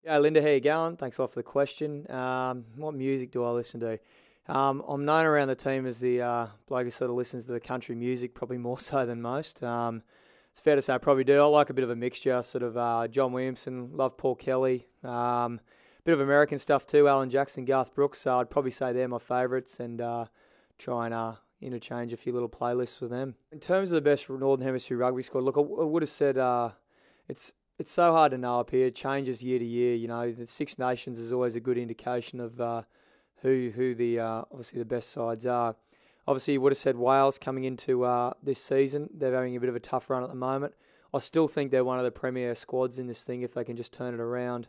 Yeah, Linda, how you going? Thanks a lot for the question. What music do I listen to? I'm known around the team as the bloke who sort of listens to the country music, probably more so than most. It's fair to say I probably do. I like a bit of a mixture, sort of John Williamson, love Paul Kelly, bit of American stuff too, Alan Jackson, Garth Brooks. So I'd probably say they're my favourites, and try and interchange a few little playlists with them. In terms of the best Northern Hemisphere rugby squad, look, I would have said it's so hard to know up here. It changes year to year. You know, the Six Nations is always a good indication of who the obviously the best sides are. Obviously, you would have said Wales coming into this season. They're having a bit of a tough run at the moment. I still think they're one of the premier squads in this thing if they can just turn it around.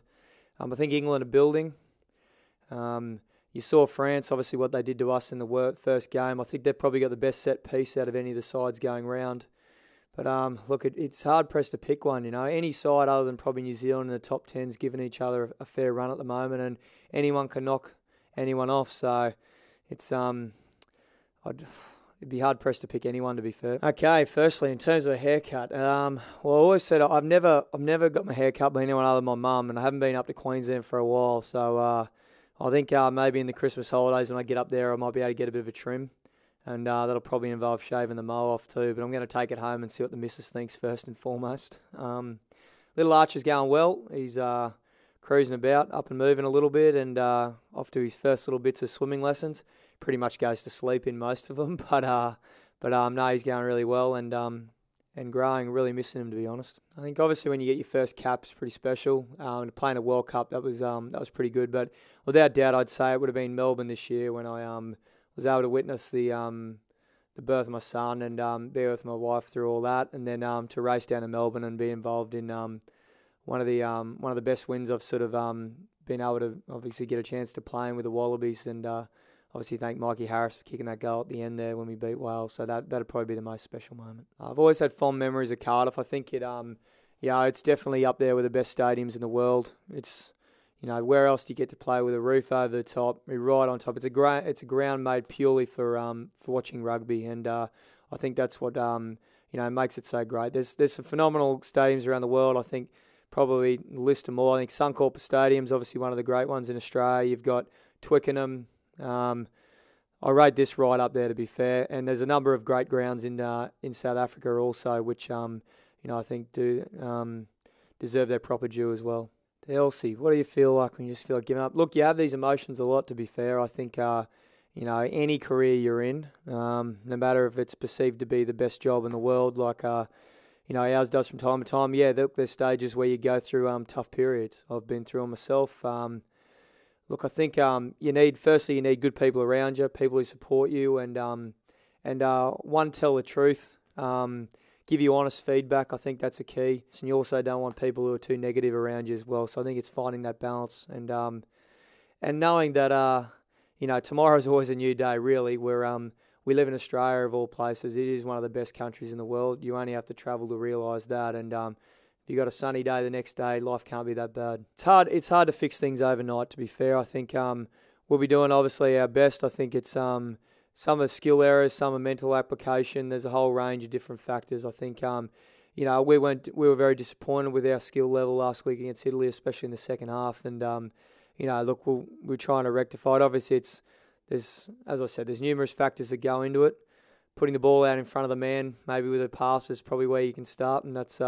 I think England are building. You saw France, obviously, what they did to us in the first game. I think they've probably got the best set piece out of any of the sides going round. But look, it's hard-pressed to pick one, you know. Any side other than probably New Zealand in the top 10's giving each other a fair run at the moment, and anyone can knock anyone off. So it's it'd be hard-pressed to pick anyone, to be fair. Okay, firstly, in terms of a haircut, well, I always said I've never got my hair cut by anyone other than my mum, and I haven't been up to Queensland for a while. So I think maybe in the Christmas holidays when I get up there, I might be able to get a bit of a trim. And that'll probably involve shaving the mo off too. But I'm going to take it home and see what the missus thinks first and foremost. Little Archer's going well. He's cruising about, up and moving a little bit, and off to his first little bits of swimming lessons. Pretty much goes to sleep in most of them, but no, he's going really well and growing. Really missing him, to be honest. I think obviously when you get your first cap, it's pretty special. Playing a World Cup, that was pretty good. But without doubt, I'd say it would have been Melbourne this year when I was able to witness the birth of my son and be with my wife through all that, and then to race down to Melbourne and be involved in one of the best wins I've sort of been able to obviously get a chance to play in with the Wallabies, and obviously thank Mikey Harris for kicking that goal at the end there when we beat Wales. So that'd probably be the most special moment. I've always had fond memories of Cardiff. I think it's definitely up there with the best stadiums in the world. It's, you know, where else do you get to play with a roof over the top, right on top? It's a ground made purely for watching rugby, and I think that's what makes it so great. There's some phenomenal stadiums around the world. I think probably list them all. I think Suncorp Stadium's obviously one of the great ones in Australia. You've got Twickenham. I rate this right up there, to be fair. And there's a number of great grounds in South Africa also, which I think do deserve their proper due as well. Elsie, what do you feel like when you just feel like giving up? Look, you have these emotions a lot, to be fair. I think, any career you're in, no matter if it's perceived to be the best job in the world, like, ours does from time to time, there's stages where you go through tough periods. I've been through them myself. Look, I think you need good people around you, people who support you, and tell the truth. Give you honest feedback. I think that's a key. And you also don't want people who are too negative around you as well. So I think it's finding that balance and knowing that tomorrow's always a new day. Really, we live in Australia of all places. It is one of the best countries in the world. You only have to travel to realise that. And if you got a sunny day the next day, life can't be that bad. It's hard to fix things overnight. To be fair, I think we'll be doing obviously our best. I think it's some are skill errors, some are mental application. There's a whole range of different factors. I think, we were very disappointed with our skill level last week against Italy, especially in the second half. And, look, we're trying to rectify it. Obviously, there's numerous factors that go into it. Putting the ball out in front of the man, maybe with a pass, is probably where you can start. And that's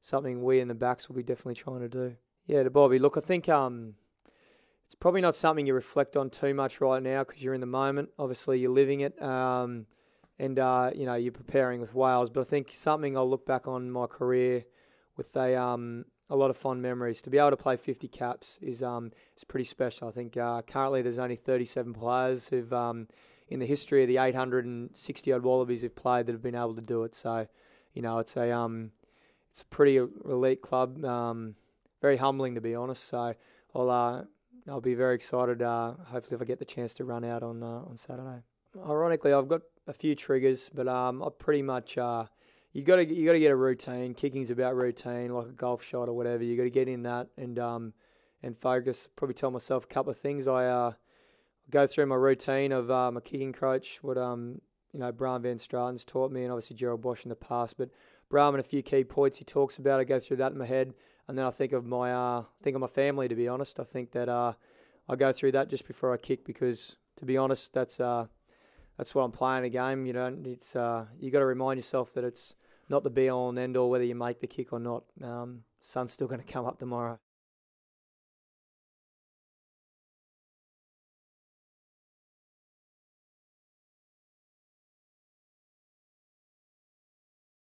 something we in the backs will be definitely trying to do. Yeah, to Bobby, look, I think it's probably not something you reflect on too much right now because you're in the moment. Obviously, you're living it, and you're preparing with Wales. But I think something I'll look back on my career with a lot of fond memories. To be able to play 50 caps is pretty special. I think currently there's only 37 players who've in the history of the 860 odd Wallabies who've played that have been able to do it. So, it's a pretty elite club. Very humbling, to be honest. So I'll be very excited, hopefully, if I get the chance to run out on Saturday. Ironically, I've got a few triggers, but I pretty much you got to get a routine. Kicking's about routine, like a golf shot or whatever. You got to get in that and focus. Probably tell myself a couple of things. I go through my routine of my kicking coach, what Bram Van Straten's taught me, and obviously Gerald Bosch in the past. But Bram and a few key points he talks about, I go through that in my head, and then I think of my family. To be honest, I think that I go through that just before I kick, because to be honest, that's what I'm playing a game. It's you got to remind yourself that it's not the be all and end all whether you make the kick or not. Sun's still going to come up tomorrow.